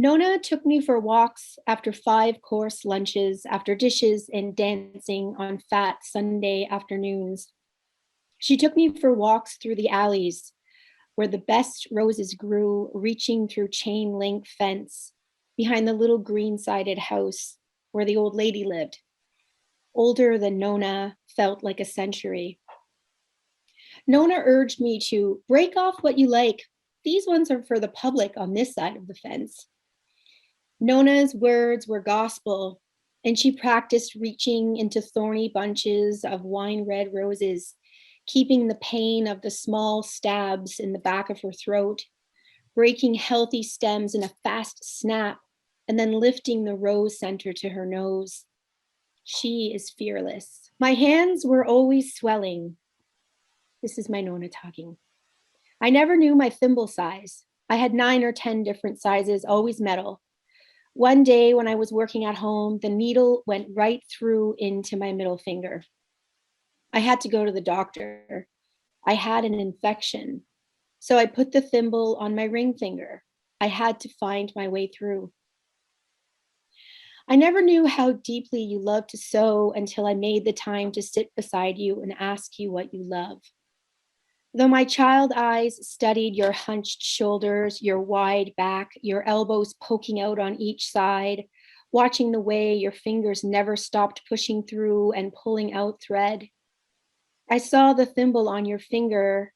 Nona took me for walks after 5-course lunches, after dishes and dancing on fat Sunday afternoons. She took me for walks through the alleys where the best roses grew, reaching through chain link fence behind the little green-sided house where the old lady lived. Older than Nona, felt like a century. Nona urged me to break off what you like. These ones are for the public on this side of the fence. Nona's words were gospel, and she practiced reaching into thorny bunches of wine-red roses, keeping the pain of the small stabs in the back of her throat, breaking healthy stems in a fast snap, and then lifting the rose center to her nose. She is fearless. My hands were always swelling. This is my Nona talking. I never knew my thimble size. I had 9 or 10 different sizes, always metal. One day when I was working at home, the needle went right through into my middle finger. I had to go to the doctor. I had an infection. So I put the thimble on my ring finger. I had to find my way through. I never knew how deeply you love to sew until I made the time to sit beside you and ask you what you love. Though my child eyes studied your hunched shoulders, your wide back, your elbows poking out on each side, watching the way your fingers never stopped pushing through and pulling out thread. I saw the thimble on your finger,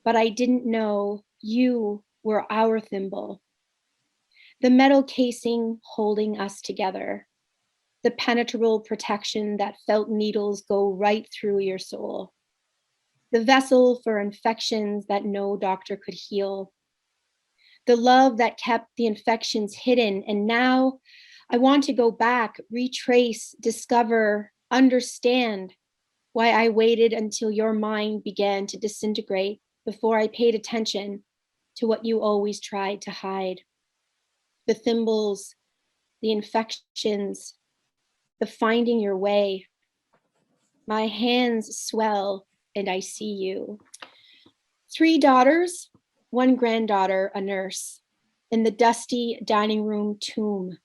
but I didn't know you were our thimble. The metal casing holding us together, the penetrable protection that felt needles go right through your soul, the vessel for infections that no doctor could heal, the love that kept the infections hidden. And now I want to go back, retrace, discover, understand why I waited until your mind began to disintegrate before I paid attention to what you always tried to hide. The thimbles, the infections, the finding your way. My hands swell and I see you. 3 daughters, 1 granddaughter, a nurse, in the dusty dining room tomb.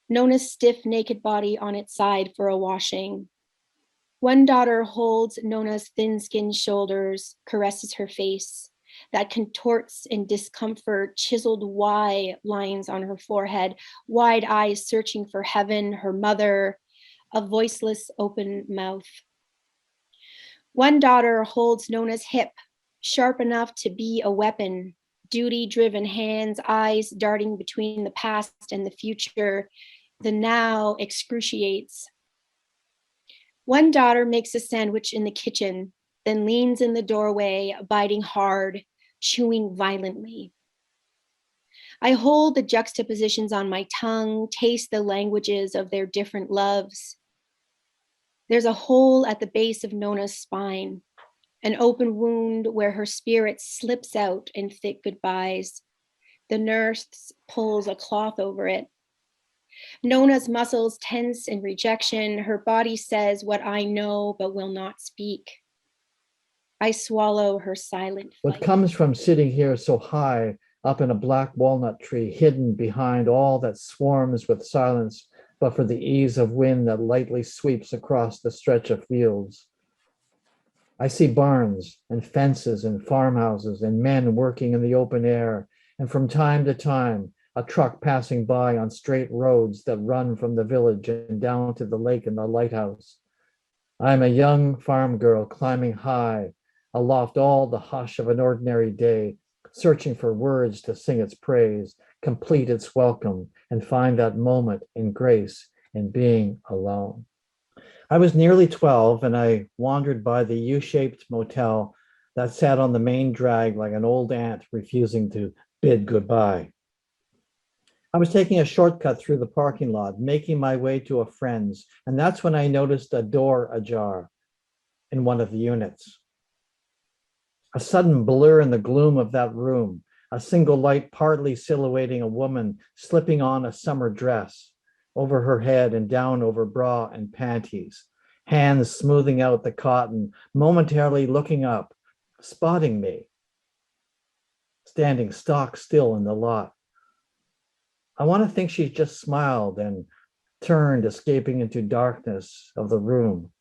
Nona's stiff naked body on its side for a washing. 1 daughter holds Nona's thin-skinned shoulders, caresses her face, that contorts in discomfort, chiseled Y lines on her forehead, wide eyes searching for heaven, her mother, a voiceless open mouth. 1 daughter holds Nona's hip, sharp enough to be a weapon, duty-driven hands, eyes darting between the past and the future. The now excruciates. 1 daughter makes a sandwich in the kitchen, then leans in the doorway, biting hard, chewing violently. I hold the juxtapositions on my tongue, taste the languages of their different loves. There's a hole at the base of Nona's spine, an open wound where her spirit slips out in thick goodbyes. The nurse pulls a cloth over it. Nona's muscles tense in rejection. Her body says what I know but will not speak. I swallow her silent flight. What comes from sitting here so high up in a black walnut tree, hidden behind all that swarms with silence, but for the ease of wind that lightly sweeps across the stretch of fields. I see barns and fences and farmhouses and men working in the open air, and from time to time, a truck passing by on straight roads that run from the village and down to the lake and the lighthouse. I'm a young farm girl climbing high, aloft all the hush of an ordinary day, searching for words to sing its praise, complete its welcome, and find that moment in grace in being alone. I was nearly 12 and I wandered by the U-shaped motel that sat on the main drag like an old aunt refusing to bid goodbye. I was taking a shortcut through the parking lot, making my way to a friend's, and that's when I noticed a door ajar in one of the units. A sudden blur in the gloom of that room, a single light partly silhouetting a woman slipping on a summer dress over her head and down over bra and panties, hands smoothing out the cotton, momentarily looking up, spotting me, standing stock still in the lot. I want to think she just smiled and turned, escaping into darkness of the room.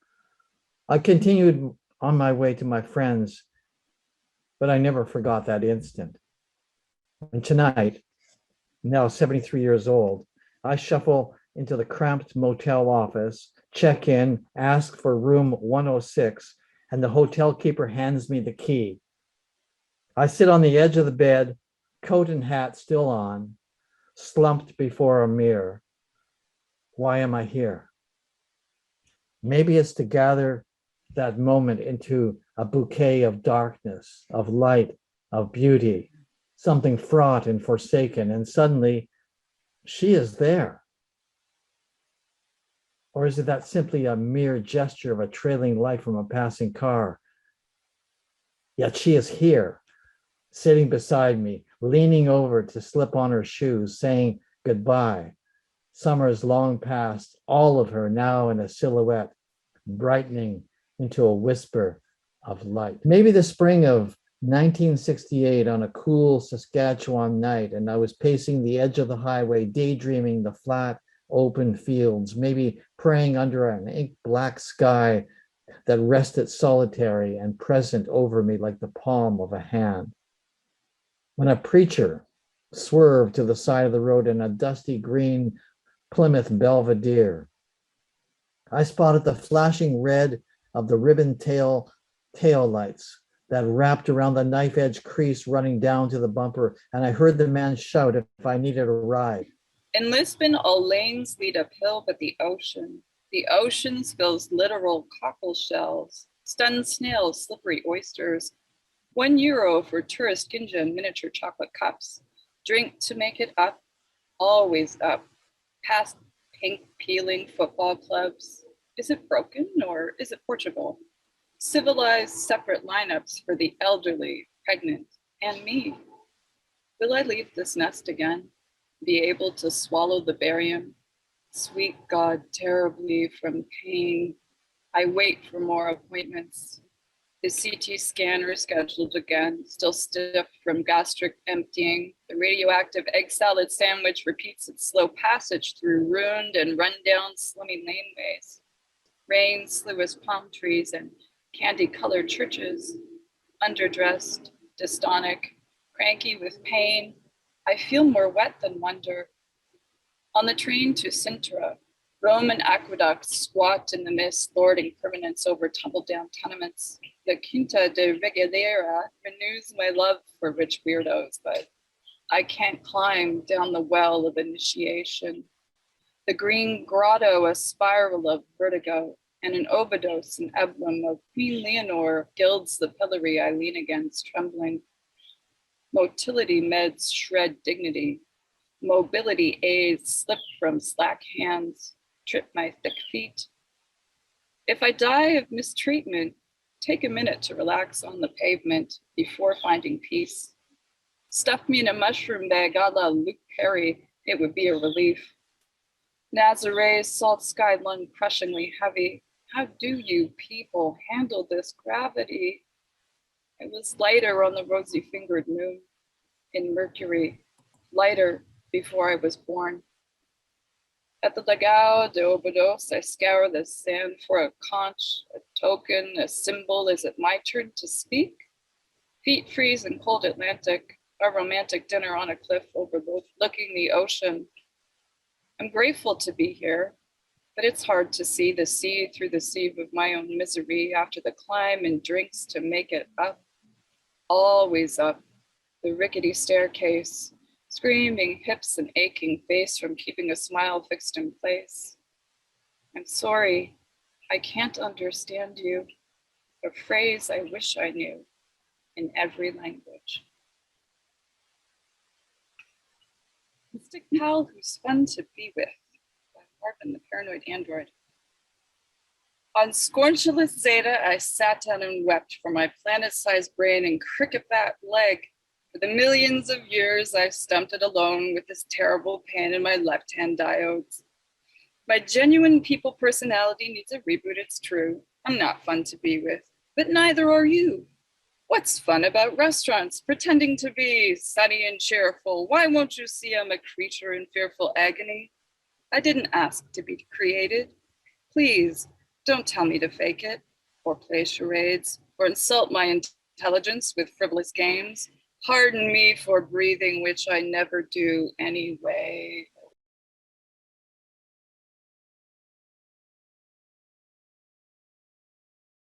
I continued on my way to my friends, but I never forgot that instant. And tonight, now 73 years old, I shuffle into the cramped motel office, check in, ask for room 106, and the hotel keeper hands me the key. I sit on the edge of the bed, coat and hat still on, slumped before a mirror. Why am I here? Maybe it's to gather that moment into a bouquet of darkness, of light, of beauty, something fraught and forsaken, and suddenly she is there. Or is it that simply a mere gesture of a trailing light from a passing car? Yet she is here, sitting beside me, leaning over to slip on her shoes, saying goodbye. Summer's long past, all of her now in a silhouette, brightening into a whisper of light. Maybe the spring of 1968 on a cool Saskatchewan night, and I was pacing the edge of the highway, daydreaming the flat, open fields, maybe praying under an ink black sky that rested solitary and present over me like the palm of a hand. When a preacher swerved to the side of the road in a dusty green Plymouth Belvedere, I spotted the flashing red of the ribbon tail lights that wrapped around the knife edge crease running down to the bumper, and I heard the man shout if I needed a ride. In Lisbon, all lanes lead uphill but the ocean spills literal cockle shells, stunned snails, slippery oysters. €1 for tourist ginja and miniature chocolate cups. Drink to make it up, always up. Past pink peeling football clubs. Is it broken or is it Portugal? Civilized separate lineups for the elderly, pregnant, and me. Will I leave this nest again? Be able to swallow the barium? Sweet God, terribly from pain. I wait for more appointments. The CT scanner scheduled again, still stiff from gastric emptying. The radioactive egg salad sandwich repeats its slow passage through ruined and run-down slummy laneways. Rain slew as palm trees and candy-colored churches. Underdressed, dystonic, cranky with pain, I feel more wet than wonder. On the train to Sintra, Roman aqueducts squat in the mist, lording permanence over tumble-down tenements. The Quinta de Reguilera renews my love for rich weirdos, but I can't climb down the well of initiation. The green grotto, a spiral of vertigo, and an overdose, an emblem of Queen Leonore, gilds the pillory I lean against, trembling. Motility meds shred dignity. Mobility aids slip from slack hands, trip my thick feet. If I die of mistreatment, take a minute to relax on the pavement before finding peace. Stuff me in a mushroom bag a la Luke Perry, it would be a relief. Nazare's salt sky lung crushingly heavy. How do you people handle this gravity? It was lighter on the rosy-fingered moon, in Mercury, lighter before I was born. At the Lagao de Obados, I scour the sand for a conch, a token, a symbol. Is it my turn to speak? Feet freeze in cold Atlantic, a romantic dinner on a cliff overlooking the ocean. I'm grateful to be here, but it's hard to see the sea through the sieve of my own misery after the climb and drinks to make it up. Always up, the rickety staircase, screaming hips and aching face from keeping a smile fixed in place. I'm sorry, I can't understand you, a phrase I wish I knew in every language. Mystic pal who's fun to be with, by Marvin the Paranoid Android. On Scornulous Zeta, I sat down and wept for my planet-sized brain and cricket bat leg. For the millions of years I've stumped it alone with this terrible pain in my left-hand diodes. My genuine people personality needs a reboot, it's true. I'm not fun to be with, but neither are you. What's fun about restaurants? Pretending to be sunny and cheerful. Why won't you see I'm a creature in fearful agony? I didn't ask to be created. Please, don't tell me to fake it, or play charades, or insult my intelligence with frivolous games. Pardon me for breathing, which I never do anyway.